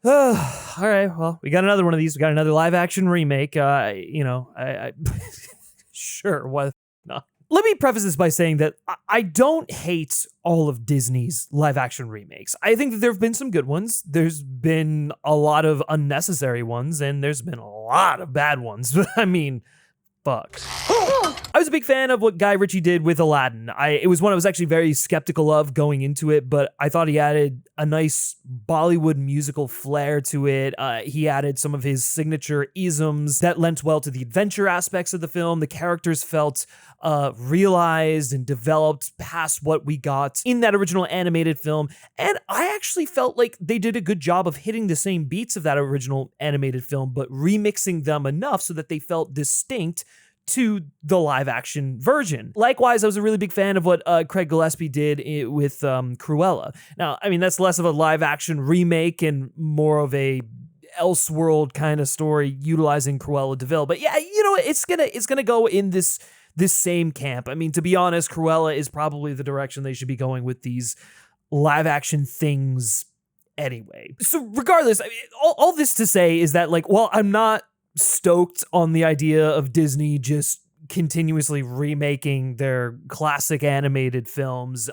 All right, well, we got another one of these. We got another live action remake. I sure, why not? Let me preface this by saying that I don't hate all of Disney's live action remakes. I think that there have been some good ones. There's been a lot of unnecessary ones, and there's been a lot of bad ones. I mean, fuck. I was a big fan of what Guy Ritchie did with Aladdin. It was one I was actually very skeptical of going into it, but I thought he added a nice Bollywood musical flair to it. He added some of his signature isms that lent well to the adventure aspects of the film. The characters felt realized and developed past what we got in that original animated film. And I actually felt like they did a good job of hitting the same beats of that original animated film, but remixing them enough so that they felt distinct to the live action version. Likewise, I was a really big fan of what Craig Gillespie did with Cruella. Now, I mean, that's less of a live action remake and more of a Elseworld kind of story utilizing Cruella de Vil. But yeah, you know, it's gonna go in this same camp. I mean, to be honest, Cruella is probably the direction they should be going with these live action things anyway. So regardless, I mean, all this to say is that, like, while I'm not stoked on the idea of Disney just continuously remaking their classic animated films,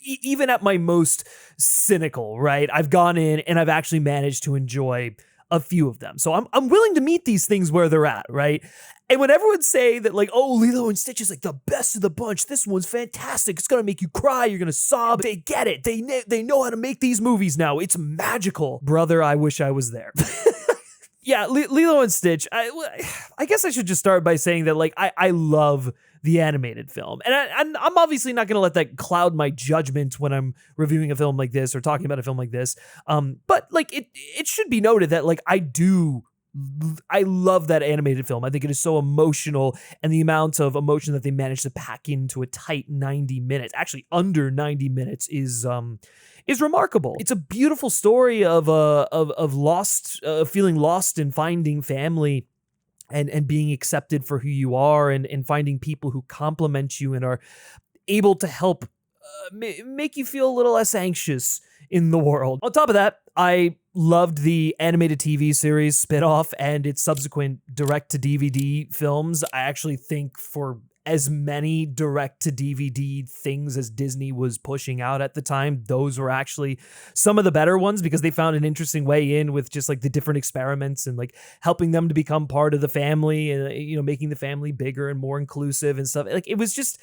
even at my most cynical, right? I've gone in and I've actually managed to enjoy a few of them. So I'm willing to meet these things where they're at, right? And when everyone say that, like, oh, Lilo and Stitch is like the best of the bunch, this one's fantastic, it's gonna make you cry, you're gonna sob, they get it, they know how to make these movies now, it's magical. Brother, I wish I was there. Yeah, Lilo and Stitch, I guess I should just start by saying that, like, I love the animated film. And I'm obviously not going to let that cloud my judgment when I'm reviewing a film like this or talking about a film like this. But, like, it should be noted that, like, I love that animated film. I think it is so emotional, and the amount of emotion that they managed to pack into a tight 90 minutes, actually under 90 minutes, is remarkable. It's a beautiful story of feeling lost and finding family and being accepted for who you are, and finding people who compliment you and are able to help make you feel a little less anxious in the world. On top of that, I loved the animated TV series spinoff and its subsequent direct-to-DVD films. I actually think for as many direct-to-DVD things as Disney was pushing out at the time, those were actually some of the better ones, because they found an interesting way in with just, like, the different experiments and, like, helping them to become part of the family and, you know, making the family bigger and more inclusive and stuff. Like, it was just,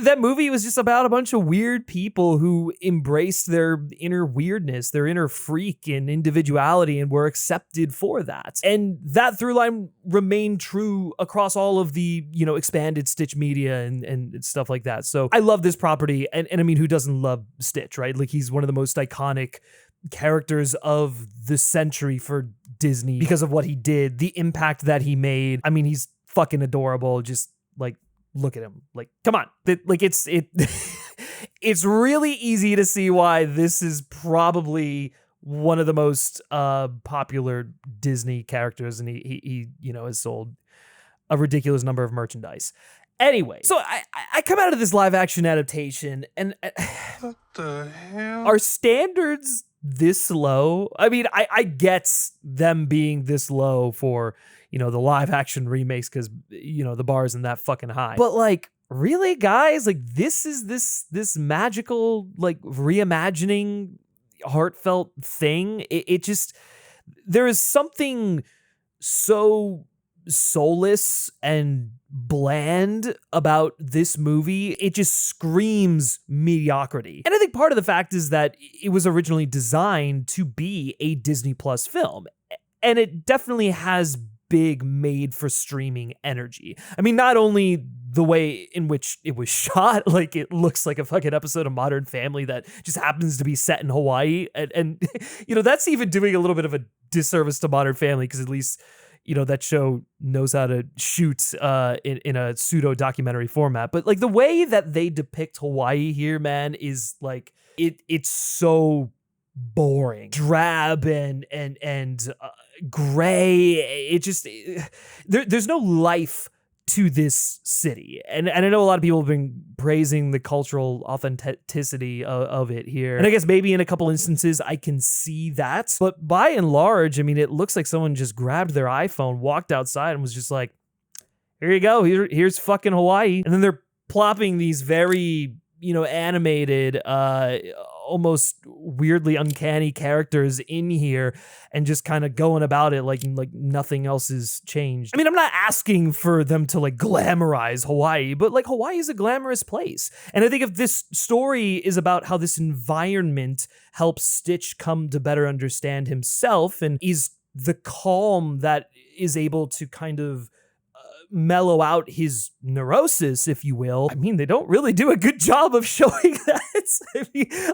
that movie was just about a bunch of weird people who embraced their inner weirdness, their inner freak and individuality, and were accepted for that. And that through line remained true across all of the, you know, expanded Stitch media and stuff like that. So I love this property, and I mean, who doesn't love Stitch, right? Like, he's one of the most iconic characters of the century for Disney because of what he did, the impact that he made. I mean, he's fucking adorable. Just, like, look at him. Like, come on. Like, it's it's really easy to see why this is probably one of the most popular Disney characters, and he you know, has sold a ridiculous number of merchandise. Anyway, so I come out of this live action adaptation, and what the hell? Are standards this low? I mean, I get them being this low for, you know, the live action remakes, because, you know, the bar isn't that fucking high. But, like, really, guys? Like, this is this magical, like, reimagining, heartfelt thing. It just, there is something so soulless and bland about this movie. It just screams mediocrity. And I think part of the fact is that it was originally designed to be a Disney Plus film, and it definitely has big made for streaming energy. I mean, not only the way in which it was shot, like, it looks like a fucking episode of Modern Family that just happens to be set in Hawaii, and you know, that's even doing a little bit of a disservice to Modern Family, because at least, you know, that show knows how to shoot in a pseudo documentary format. But, like, the way that they depict Hawaii here, man, is like, it's so boring, drab, and gray. It just, there's no life to this city. And I know a lot of people have been praising the cultural authenticity of it here. And I guess maybe in a couple instances I can see that. But by and large, I mean, it looks like someone just grabbed their iPhone, walked outside, and was just like, here you go, here's fucking Hawaii. And then they're plopping these very, animated, almost weirdly uncanny characters in here and just kind of going about it like nothing else has changed. I mean, I'm not asking for them to like glamorize Hawaii, but like Hawaii is a glamorous place. And I think if this story is about how this environment helps Stitch come to better understand himself and is the calm that is able to kind of mellow out his neurosis, if you will. I mean, they don't really do a good job of showing that.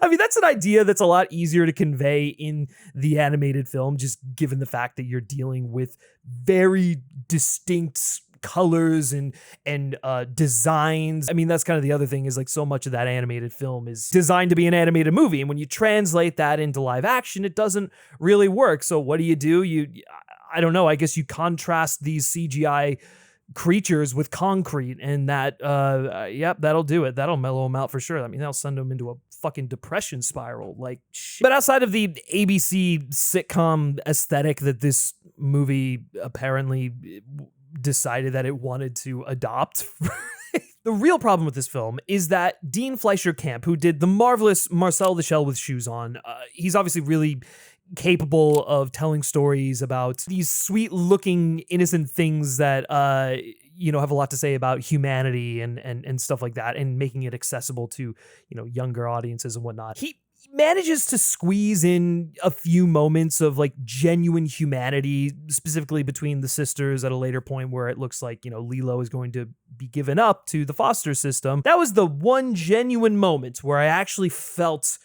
I mean, that's an idea that's a lot easier to convey in the animated film, just given the fact that you're dealing with very distinct colors and designs. I mean, that's kind of the other thing is like so much of that animated film is designed to be an animated movie. And when you translate that into live action, it doesn't really work. So what do? I don't know. I guess you contrast these CGI creatures with concrete, and that that'll do it. That'll mellow them out for sure. I mean, that'll send them into a fucking depression spiral like shit. But outside of the ABC sitcom aesthetic that this movie apparently decided that it wanted to adopt, the real problem with this film is that Dean Fleischer Camp, who did the marvelous Marcel the Shell with Shoes On, he's obviously really capable of telling stories about these sweet looking innocent things that have a lot to say about humanity and stuff like that, and making it accessible to younger audiences and whatnot. He manages to squeeze in a few moments of like genuine humanity, specifically between the sisters at a later point where it looks like Lilo is going to be given up to the foster system. That was the one genuine moment where I actually felt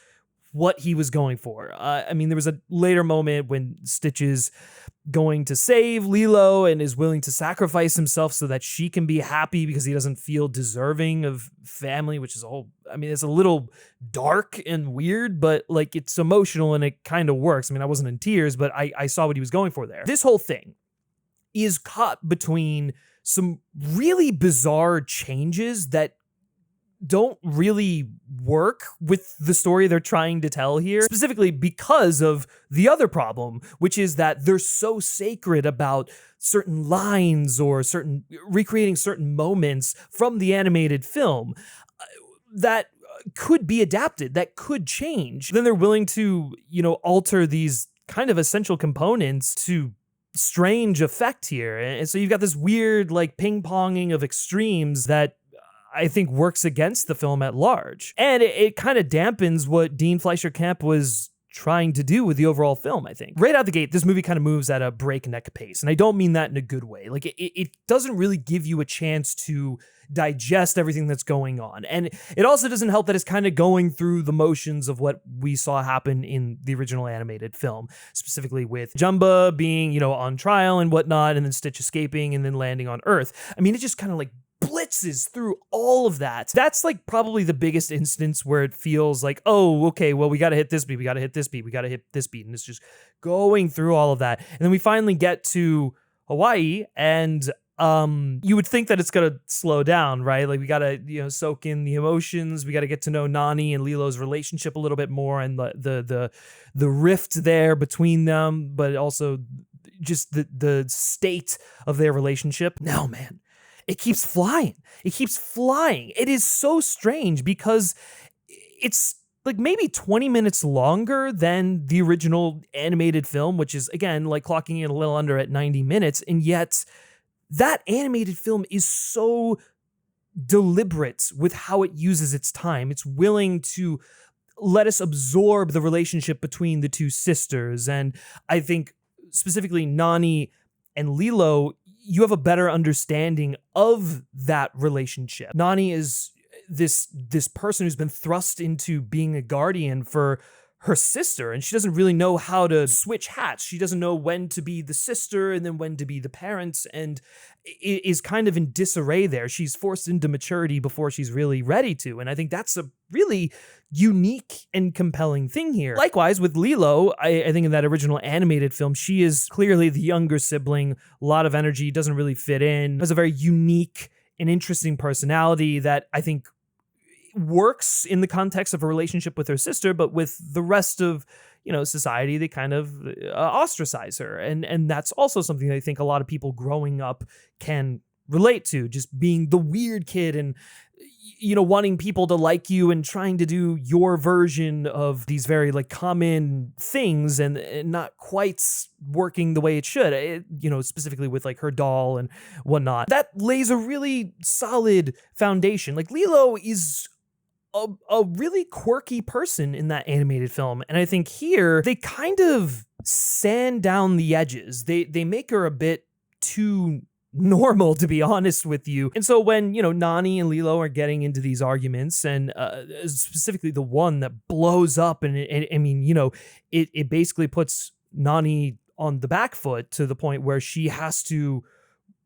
what he was going for. I mean, there was a later moment when Stitch is going to save Lilo and is willing to sacrifice himself so that she can be happy because he doesn't feel deserving of family, which is it's a little dark and weird, but like it's emotional and it kind of works. I mean, I wasn't in tears, but I saw what he was going for there. This whole thing is caught between some really bizarre changes that don't really work with the story they're trying to tell here, specifically because of the other problem, which is that they're so sacred about certain lines or recreating certain moments from the animated film that could be adapted, that could change. Then they're willing to, alter these kind of essential components to strange effect here. And so you've got this weird like ping-ponging of extremes that I think works against the film at large. And it kind of dampens what Dean Fleischer Camp was trying to do with the overall film, I think. Right out the gate, this movie kind of moves at a breakneck pace. And I don't mean that in a good way. Like it doesn't really give you a chance to digest everything that's going on. And it also doesn't help that it's kind of going through the motions of what we saw happen in the original animated film, specifically with Jumba being, on trial and whatnot, and then Stitch escaping and then landing on Earth. I mean, it just kind of like blitzes through all of that. That's like probably the biggest instance where it feels like, oh, okay, well, we got to hit this beat, we got to hit this beat, we got to hit this beat. And it's just going through all of that. And then we finally get to Hawaii, and you would think that it's going to slow down, right? Like we got to, soak in the emotions. We got to get to know Nani and Lilo's relationship a little bit more, and the rift there between them, but also just the state of their relationship. No, man. It keeps flying. It keeps flying. It is so strange because it's like maybe 20 minutes longer than the original animated film, which is, again, like clocking in a little under at 90 minutes. And yet that animated film is so deliberate with how it uses its time. It's willing to let us absorb the relationship between the two sisters. And I think specifically Nani and Lilo, you have a better understanding of that relationship. Nani is this person who's been thrust into being a guardian for her sister, and she doesn't really know how to switch hats. She doesn't know when to be the sister and then when to be the parents, and is kind of in disarray there. She's forced into maturity before she's really ready to, and I think that's a really unique and compelling thing here. Likewise with Lilo, I think in that original animated film, she is clearly the younger sibling, a lot of energy, doesn't really fit in, has a very unique and interesting personality that I think works in the context of a relationship with her sister, but with the rest of, society, they kind of ostracize her. And that's also something that I think a lot of people growing up can relate to, just being the weird kid and, wanting people to like you and trying to do your version of these very like common things and not quite working the way it should, specifically with like her doll and whatnot. That lays a really solid foundation. Like Lilo is a really quirky person in that animated film. And I think here they kind of sand down the edges. They make her a bit too normal, to be honest with you. And so when, Nani and Lilo are getting into these arguments, and specifically the one that blows up, and it basically puts Nani on the back foot to the point where she has to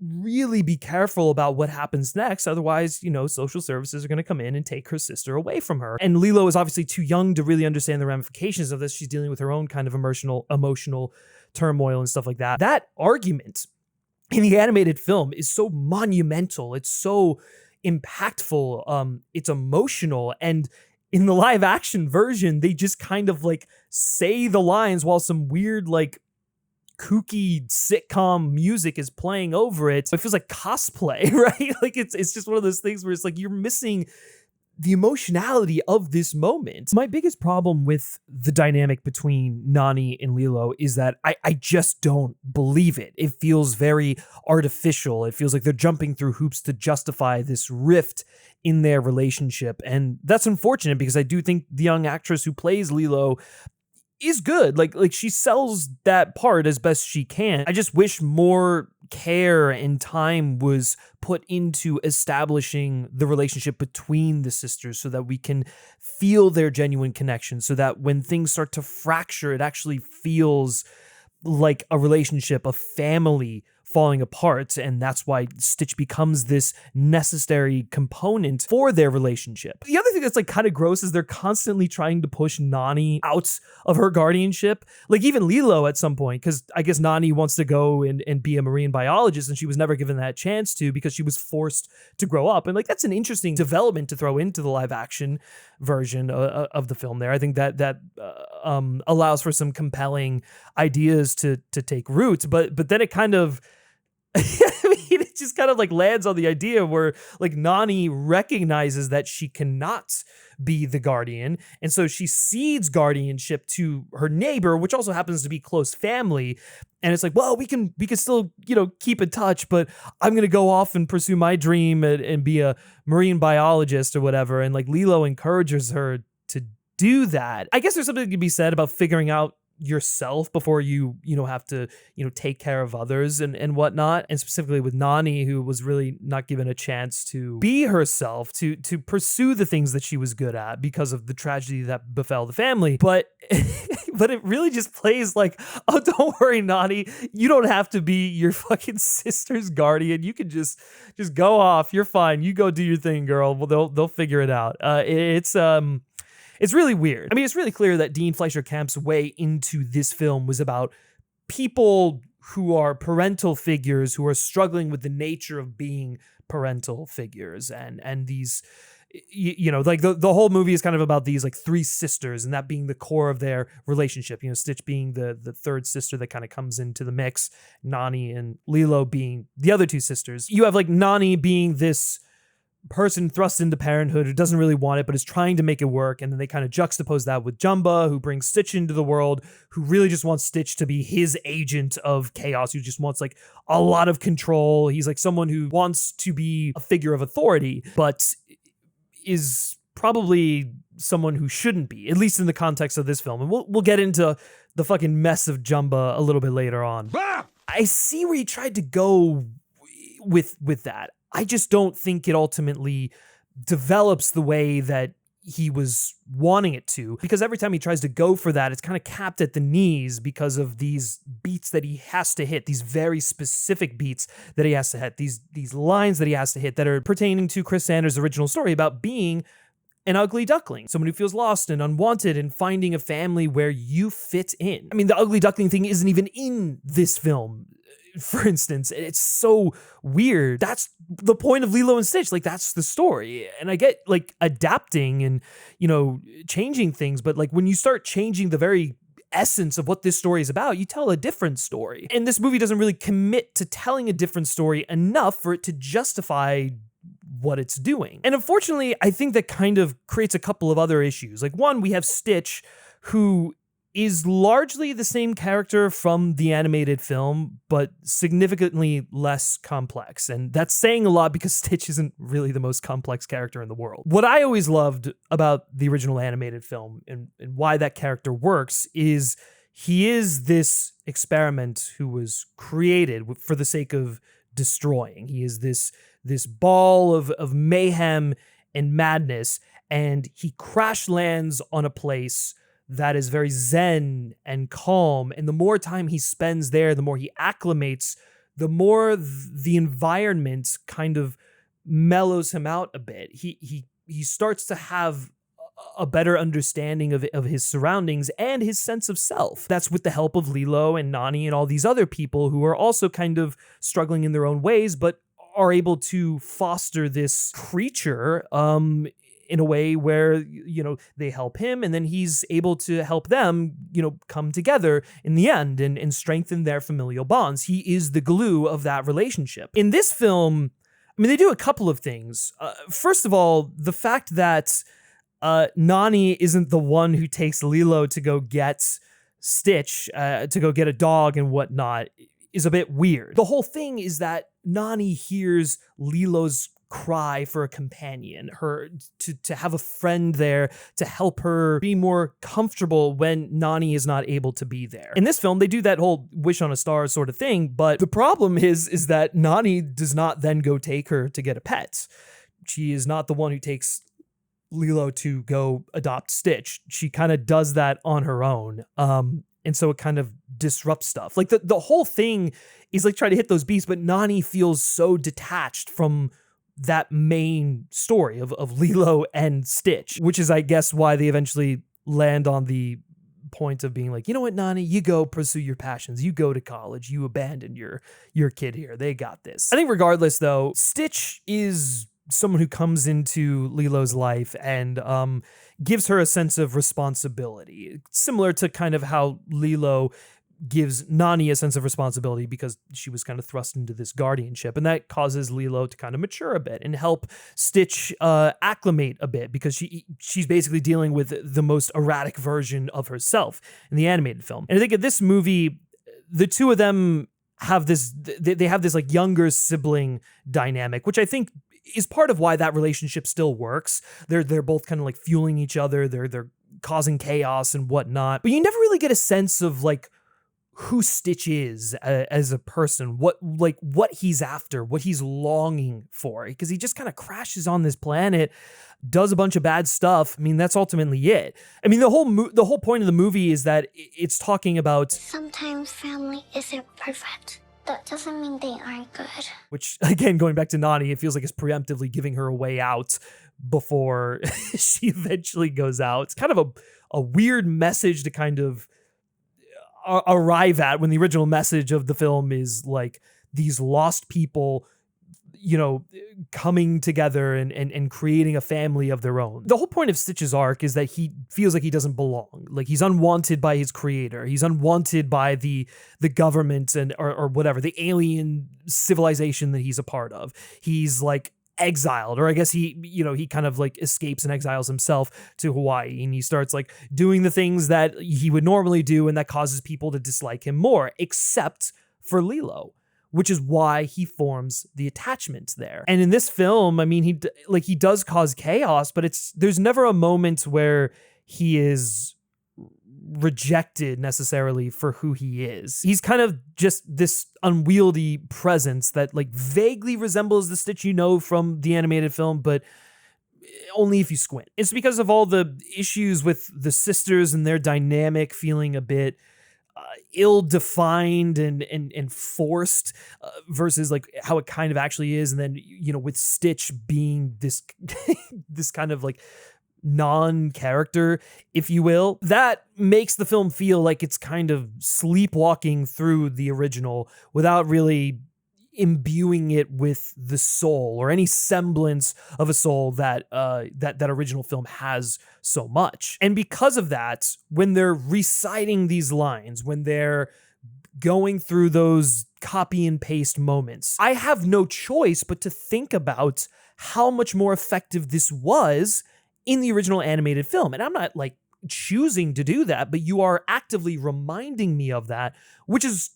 really be careful about what happens next. Otherwise, social services are going to come in and take her sister away from her. And Lilo is obviously too young to really understand the ramifications of this. She's dealing with her own kind of emotional turmoil and stuff like that. That argument in the animated film is so monumental. It's so impactful. It's emotional. And in the live action version, they just kind of like say the lines while some weird like kooky sitcom music is playing over it. It feels like cosplay, right? Like it's just one of those things where it's like you're missing the emotionality of this moment. My biggest problem with the dynamic between Nani and Lilo is that I just don't believe it. It feels very artificial. It feels like they're jumping through hoops to justify this rift in their relationship. And that's unfortunate because I do think the young actress who plays Lilo is good. Like she sells that part as best she can. I just wish more care and time was put into establishing the relationship between the sisters so that we can feel their genuine connection, so that when things start to fracture, it actually feels like a relationship, a family falling apart. And that's why Stitch becomes this necessary component for their relationship. The other thing that's like kind of gross is they're constantly trying to push Nani out of her guardianship. Like even Lilo at some point, because I guess Nani wants to go and be a marine biologist, and she was never given that chance to because she was forced to grow up. And like that's an interesting development to throw into the live action version of the film there. I think that allows for some compelling ideas to take root, but then it kind of it just kind of like lands on the idea where like Nani recognizes that she cannot be the guardian, and so she cedes guardianship to her neighbor, which also happens to be close family. And it's like, well, we can still keep in touch, but I'm gonna go off and pursue my dream and be a marine biologist or whatever. And like Lilo encourages her to do that. I guess there's something to be said about figuring out yourself before you have to take care of others and whatnot. And specifically with Nani, who was really not given a chance to be herself, to pursue the things that she was good at because of the tragedy that befell the family. But but it really just plays like, oh, don't worry, Nani, you don't have to be your fucking sister's guardian. You can just go off. You're fine. You go do your thing, girl. Well, they'll figure it out. It's really weird. I mean, it's really clear that Dean Fleischer Camp's way into this film was about people who are parental figures who are struggling with the nature of being parental figures. And these, like the whole movie is kind of about these like three sisters and that being the core of their relationship. Stitch being the third sister that kind of comes into the mix, Nani and Lilo being the other two sisters. You have like Nani being this person thrust into parenthood who doesn't really want it but is trying to make it work, and then they kind of juxtapose that with Jumba, who brings Stitch into the world, who really just wants Stitch to be his agent of chaos, who just wants like a lot of control. He's like someone who wants to be a figure of authority but is probably someone who shouldn't be, at least in the context of this film. And we'll get into the fucking mess of Jumba a little bit later on. I see where he tried to go with that. I just don't think it ultimately develops the way that he was wanting it to, because every time he tries to go for that, it's kind of capped at the knees because of these beats that he has to hit, these very specific beats that he has to hit, these lines that he has to hit that are pertaining to Chris Sanders' original story about being an ugly duckling, someone who feels lost and unwanted and finding a family where you fit in. I mean, the ugly duckling thing isn't even in this film, for instance. It's so weird. That's the point of Lilo and Stitch. Like, that's the story. And I get like adapting and, changing things, but like when you start changing the very essence of what this story is about, you tell a different story. And this movie doesn't really commit to telling a different story enough for it to justify what it's doing. And unfortunately, I think that kind of creates a couple of other issues. Like, one, we have Stitch, who is largely the same character from the animated film, but significantly less complex. And that's saying a lot because Stitch isn't really the most complex character in the world. What I always loved about the original animated film and why that character works is he is this experiment who was created for the sake of destroying. He is this ball of mayhem and madness, and he crash lands on a place that is very zen and calm. And the more time he spends there, the more he acclimates, the more the environment kind of mellows him out a bit. He starts to have a better understanding of his surroundings and his sense of self. That's with the help of Lilo and Nani and all these other people who are also kind of struggling in their own ways, but are able to foster this creature in a way where, they help him, and then he's able to help them, come together in the end and strengthen their familial bonds. He is the glue of that relationship. In this film, I mean, they do a couple of things. First of all, the fact that Nani isn't the one who takes Lilo to go get Stitch, to go get a dog and whatnot, is a bit weird. The whole thing is that Nani hears Lilo's cry for a companion, her to have a friend there to help her be more comfortable when Nani is not able to be there. In this film, they do that whole wish on a star sort of thing, but the problem is that Nani does not then go take her to get a pet. She is not the one who takes Lilo to go adopt Stitch. She kind of does that on her own. And so it kind of disrupts stuff. Like the whole thing is like trying to hit those beats, but Nani feels so detached from that main story of Lilo and Stitch, which is, I guess, why they eventually land on the point of being like, you know what, Nani, you go pursue your passions. You go to college. You abandon your kid here. They got this. I think regardless, though, Stitch is someone who comes into Lilo's life and gives her a sense of responsibility, similar to kind of how Lilo gives Nani a sense of responsibility because she was kind of thrust into this guardianship, and that causes Lilo to kind of mature a bit and help Stitch acclimate a bit because she's basically dealing with the most erratic version of herself in the animated film. And I think in this movie, the two of them have this like younger sibling dynamic, which I think is part of why that relationship still works. They're both kind of like fueling each other. They're causing chaos and whatnot, but you never really get a sense of like who Stitch is as a person, what he's after, what he's longing for, because he just kind of crashes on this planet, does a bunch of bad stuff. I mean, that's ultimately it. I mean, the whole point of the movie is that it's talking about sometimes family isn't perfect. That doesn't mean they aren't good. Which, again, going back to Nani, it feels like it's preemptively giving her a way out before she eventually goes out. It's kind of a weird message to kind of arrive at when the original message of the film is like these lost people, coming together and creating a family of their own. The whole point of Stitch's arc is that he feels like he doesn't belong. Like he's unwanted by his creator. He's unwanted by the government or whatever, the alien civilization that he's a part of. He's like exiled, or I guess he kind of like escapes and exiles himself to Hawaii, and he starts like doing the things that he would normally do, and that causes people to dislike him more, except for Lilo, which is why he forms the attachment there. And in this film, I mean, he does cause chaos, but there's never a moment where he is rejected necessarily for who he is. He's kind of just this unwieldy presence that like vaguely resembles the Stitch from the animated film, but only if you squint. It's because of all the issues with the sisters and their dynamic feeling a bit ill-defined and forced versus like how it kind of actually is. And then, with Stitch being this this kind of like non-character, if you will, that makes the film feel like it's kind of sleepwalking through the original without really imbuing it with the soul or any semblance of a soul that that original film has so much. And because of that, when they're reciting these lines, when they're going through those copy and paste moments, I have no choice but to think about how much more effective this was in the original animated film. And I'm not like choosing to do that, but you are actively reminding me of that, which is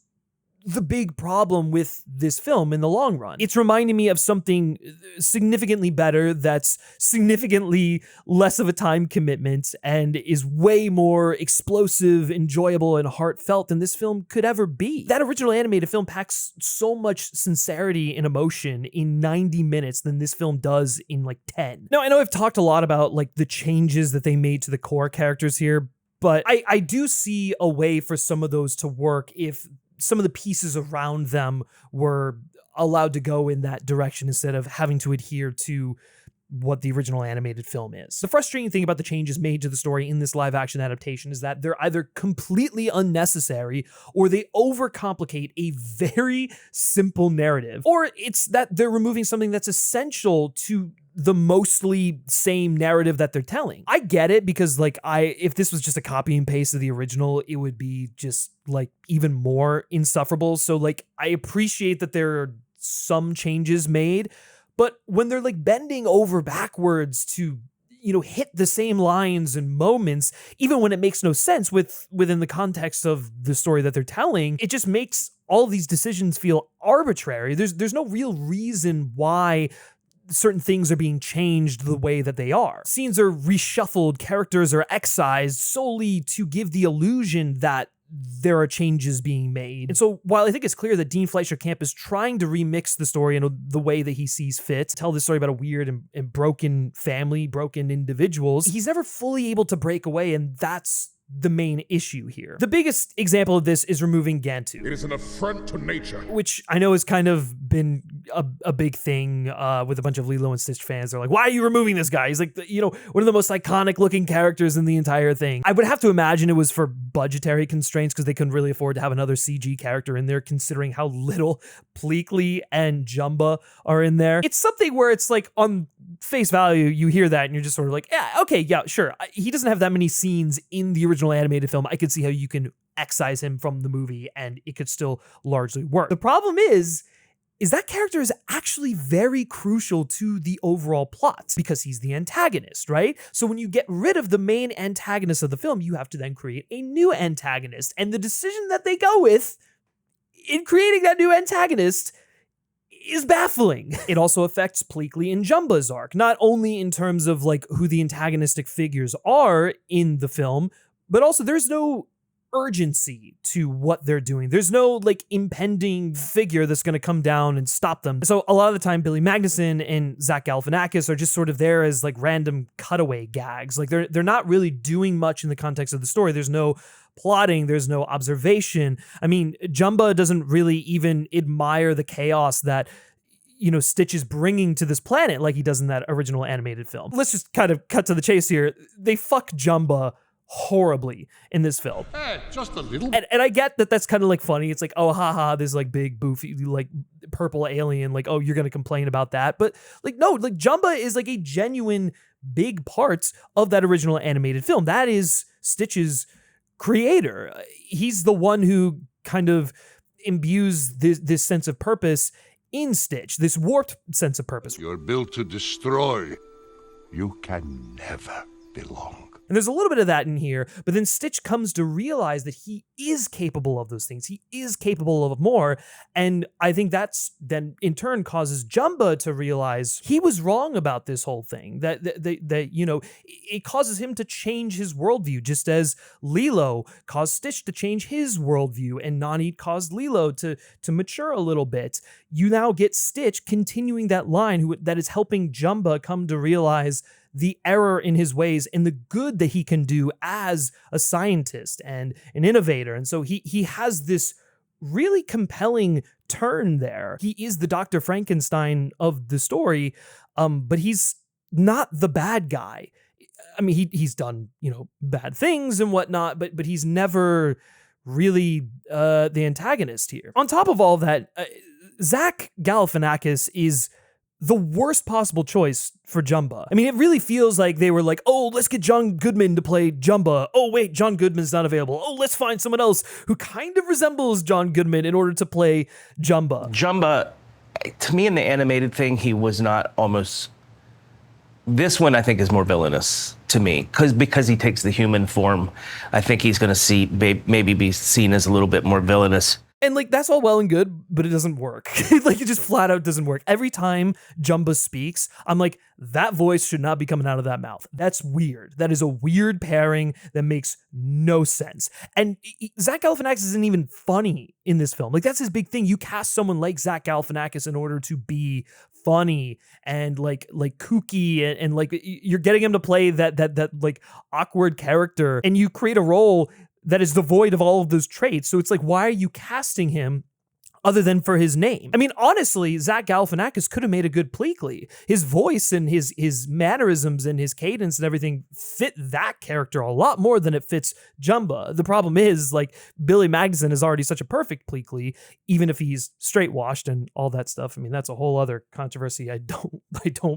the big problem with this film in the long run. It's reminding me of something significantly better that's significantly less of a time commitment and is way more explosive, enjoyable, and heartfelt than this film could ever be. That original animated film packs so much sincerity and emotion in 90 minutes than this film does in like 10. Now, I know I've talked a lot about like the changes that they made to the core characters here, but I do see a way for some of those to work if some of the pieces around them were allowed to go in that direction instead of having to adhere to what the original animated film is. The frustrating thing about the changes made to the story in this live action adaptation is that they're either completely unnecessary or they overcomplicate a very simple narrative, or it's that they're removing something that's essential to the mostly same narrative that they're telling. I get it because like if this was just a copy and paste of the original, it would be just like even more insufferable. So like I appreciate that there are some changes made, but when they're like bending over backwards to hit the same lines and moments, even when it makes no sense within the context of the story that they're telling, it just makes all these decisions feel arbitrary. There's no real reason why certain things are being changed the way that they are. Scenes are reshuffled, characters are excised solely to give the illusion that there are changes being made. And so while I think it's clear that Dean Fleischer Camp is trying to remix the story in the way that he sees fit, tell this story about a weird and broken family, broken individuals, he's never fully able to break away, and that's the main issue here. The biggest example of this is removing Gantu. It is an affront to nature. Which I know has kind of been a big thing with a bunch of Lilo and Stitch fans. They're like, why are you removing this guy? He's like, one of the most iconic looking characters in the entire thing. I would have to imagine it was for budgetary constraints because they couldn't really afford to have another CG character in there considering how little Pleakley and Jumba are in there. It's something where it's like on face value, you hear that and you're just sort of like, yeah, okay, yeah, sure. He doesn't have that many scenes in the original animated film. I could see how you can excise him from the movie and it could still largely work. The problem is that character is actually very crucial to the overall plot because he's the antagonist, right? So when you get rid of the main antagonist of the film, you have to then create a new antagonist. And the decision that they go with in creating that new antagonist is baffling. It also affects Pleakley and Jumba's arc, not only in terms of like who the antagonistic figures are in the film, but also there's no urgency to what they're doing. There's no like impending figure that's going to come down and stop them. So a lot of the time, Billy Magnuson and Zach Galifianakis are just sort of there as like random cutaway gags. Like they're not really doing much in the context of the story. There's no plotting, there's no observation. I mean, Jumba doesn't really even admire the chaos that Stitch is bringing to this planet like he does in that original animated film. Let's just kind of cut to the chase here. They fuck Jumba horribly in this film. Just a little. And I get that that's kind of like funny. It's like, oh, haha, this like big, boofy, like purple alien. Like, oh, you're going to complain about that. But like, no, like Jumba is like a genuine big part of that original animated film. That is Stitch's creator. He's the one who kind of imbues this sense of purpose in Stitch, this warped sense of purpose. You're built to destroy. You can never belong. And there's a little bit of that in here, but then Stitch comes to realize that he is capable of those things. He is capable of more. And I think that's then in turn causes Jumba to realize he was wrong about this whole thing, that it causes him to change his worldview, just as Lilo caused Stitch to change his worldview and Nani caused Lilo to mature a little bit. You now get Stitch continuing that line that is helping Jumba come to realize the error in his ways and the good that he can do as a scientist and an innovator. And so he has this really compelling turn there. He is the Dr. Frankenstein of the story, but he's not the bad guy. I mean, he's done, bad things and whatnot, but he's never really the antagonist here. On top of all that, Zach Galifianakis is the worst possible choice for Jumba. I mean, it really feels like they were like, oh, let's get John Goodman to play Jumba. Oh, wait, John Goodman's not available. Oh, let's find someone else who kind of resembles John Goodman in order to play Jumba. Jumba, to me in the animated thing, he was not almost... This one, I think, is more villainous to me because he takes the human form. I think he's going to maybe be seen as a little bit more villainous. And that's all well and good, but it doesn't work. It just flat out doesn't work. Every time Jumba speaks, I'm like, that voice should not be coming out of that mouth. That's weird. That is a weird pairing that makes no sense. And Zach Galifianakis isn't even funny in this film. That's his big thing. You cast someone like Zach Galifianakis in order to be funny and kooky and you're getting him to play that awkward character, and you create a role that is devoid of all of those traits. So it's why are you casting him other than for his name? I mean, honestly, Zach Galifianakis could have made a good Pleakley. His voice and his mannerisms and his cadence and everything fit that character a lot more than it fits Jumba. The problem is, Billy Magnuson is already such a perfect Pleakley, even if he's straightwashed and all that stuff. I mean, that's a whole other controversy I don't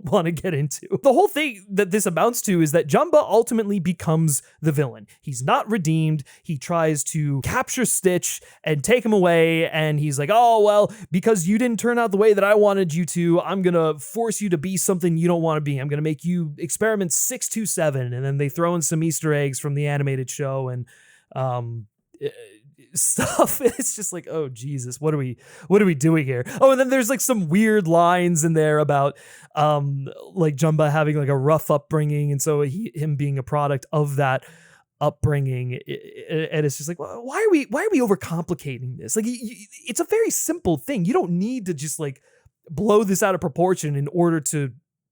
want to get into. The whole thing that this amounts to is that Jumba ultimately becomes the villain. He's not redeemed. He tries to capture Stitch and take him away, and he's like, oh, well, because you didn't turn out the way that I wanted you to, I'm going to force you to be something you don't want to be. I'm going to make you experiment 627. And then they throw in some Easter eggs from the animated show and stuff. It's just oh, Jesus, what are we doing here? Oh, and then there's some weird lines in there about Jumba having a rough upbringing. And so him being a product of that upbringing, and it's just why are we overcomplicating this? It's a very simple thing. You don't need to just blow this out of proportion in order to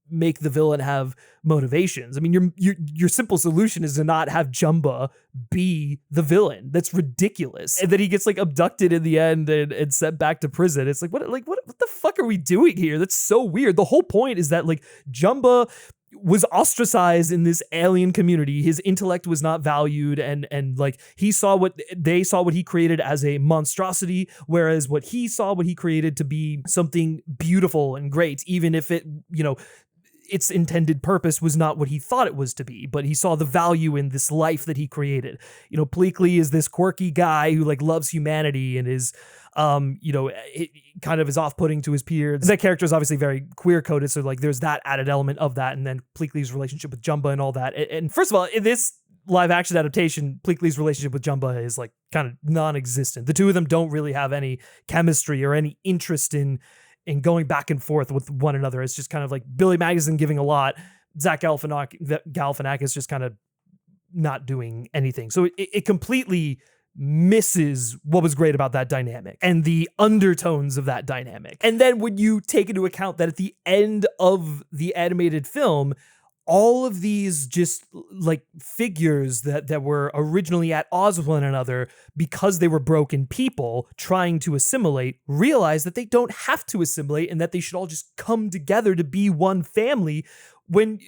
make the villain have motivations. I mean, your simple solution is to not have Jumba be the villain. That's ridiculous. And then he gets abducted in the end and sent back to prison. It's what the fuck are we doing here? That's so weird. The whole point is that Jumba was ostracized in this alien community. His intellect was not valued, and he saw what he created as a monstrosity, whereas what he created to be something beautiful and great, even if it, its intended purpose was not what he thought it was to be, but he saw the value in this life that he created. Pleakley is this quirky guy who loves humanity and is it kind of is off-putting to his peers. That character is obviously very queer-coded, so there's that added element of that, and then Pleakley's relationship with Jumba and all that. And first of all, in this live-action adaptation, Pleakley's relationship with Jumba is kind of non-existent. The two of them don't really have any chemistry or any interest in going back and forth with one another. It's just kind of Billy Magnuson giving a lot, Zach Galifianakis just kind of not doing anything. So it completely misses what was great about that dynamic and the undertones of that dynamic. And then when you take into account that at the end of the animated film, all of these just figures that were originally at odds with one another because they were broken people trying to assimilate, realize that they don't have to assimilate and that they should all just come together to be one family. When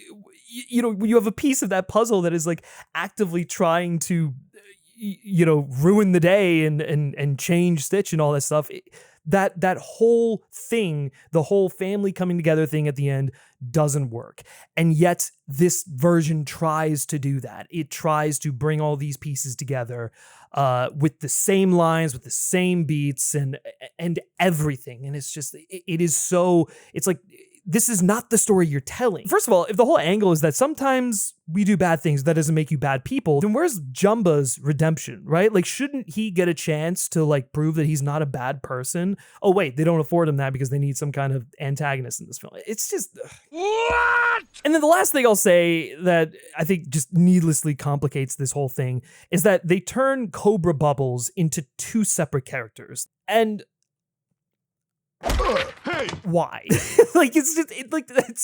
when you have a piece of that puzzle that is actively trying to ruin the day and change Stitch and all that stuff, that whole thing, the whole family coming together thing at the end doesn't work. And yet this version tries to do that. It tries to bring all these pieces together with the same lines, with the same beats and everything. And it's just, it is so, it's this is not the story you're telling. First of all, if the whole angle is that sometimes we do bad things, that doesn't make you bad people, then where's Jumba's redemption, right? Shouldn't he get a chance to prove that he's not a bad person? Oh wait, they don't afford him that because they need some kind of antagonist in this film. It's just... What? And then the last thing I'll say that I think just needlessly complicates this whole thing is that they turn Cobra Bubbles into two separate characters. And Hey! Why? Like, it's just, like, that's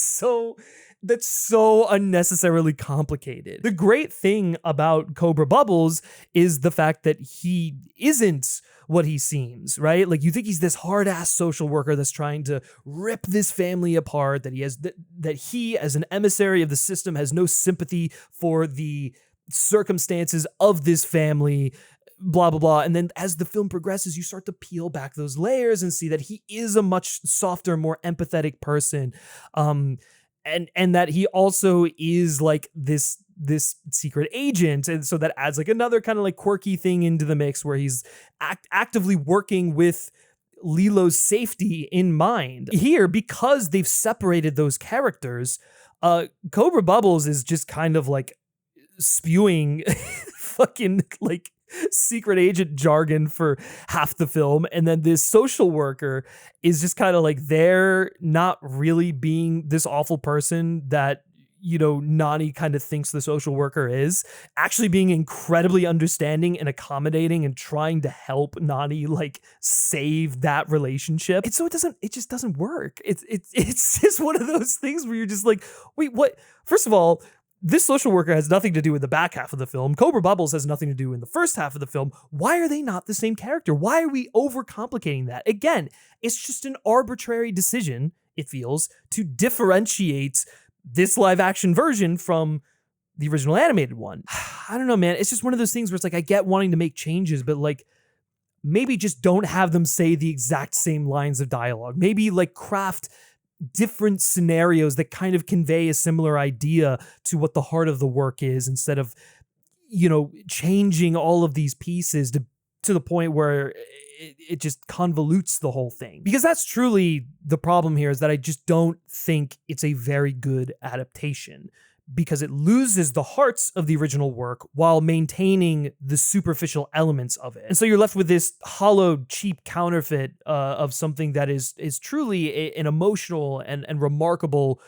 so unnecessarily complicated. The great thing about Cobra Bubbles is the fact that he isn't what he seems, right? Like, you think he's this hard-ass social worker that's trying to rip this family apart, that he, as an emissary of the system, has no sympathy for the circumstances of this family, blah, blah, blah. And then as the film progresses, you start to peel back those layers and see that he is a much softer, more empathetic person. And that he also is like this secret agent. And so that adds like another kind of like quirky thing into the mix where he's actively working with Lilo's safety in mind. Here, because they've separated those characters, Cobra Bubbles is just kind of like spewing fucking like secret agent jargon for half the film, and then this social worker is just kind of like they're not really being this awful person that, you know, Nani kind of thinks the social worker is, actually being incredibly understanding and accommodating and trying to help Nani like save that relationship. And so it just doesn't work. It's just one of those things where you're just like, wait, what? First of all, this social worker has nothing to do with the back half of the film. Cobra Bubbles has nothing to do in the first half of the film. Why are they not the same character? Why are we overcomplicating that? Again, it's just an arbitrary decision, it feels, to differentiate this live action version from the original animated one. I don't know, man. It's just one of those things where it's like, I get wanting to make changes, but like, maybe just don't have them say the exact same lines of dialogue. Maybe like craft different scenarios that kind of convey a similar idea to what the heart of the work is, instead of, you know, changing all of these pieces to the point where it just convolutes the whole thing. Because that's truly the problem here, is that I just don't think it's a very good adaptation, because it loses the hearts of the original work while maintaining the superficial elements of it. And so you're left with this hollow, cheap counterfeit of something that is truly an emotional and remarkable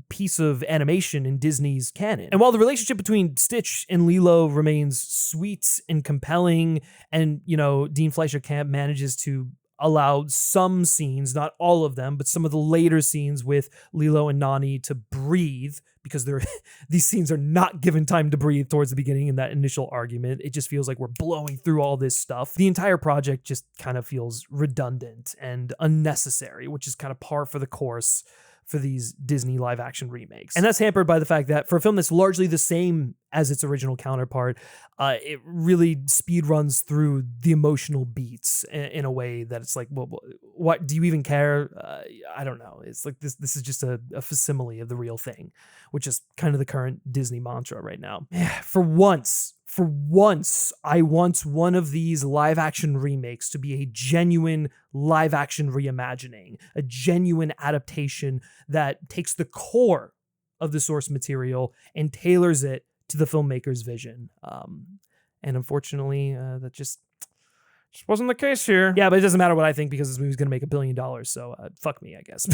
piece of animation in Disney's canon. And while the relationship between Stitch and Lilo remains sweet and compelling, and, you know, Dean Fleischer Camp manages to allow some scenes, not all of them, but some of the later scenes with Lilo and Nani to breathe, because these scenes are not given time to breathe towards the beginning in that initial argument. It just feels like we're blowing through all this stuff. The entire project just kind of feels redundant and unnecessary, which is kind of par for the course for these Disney live action remakes. And that's hampered by the fact that for a film that's largely the same as its original counterpart, it really speed runs through the emotional beats in a way that it's like, well, what do you even care? I don't know. It's like this is just a facsimile of the real thing, which is kind of the current Disney mantra right now. For once, I want one of these live action remakes to be a genuine live action reimagining, a genuine adaptation that takes the core of the source material and tailors it to the filmmaker's vision. And unfortunately, that just wasn't the case here. Yeah, but it doesn't matter what I think, because this movie's going to make $1 billion. So fuck me, I guess.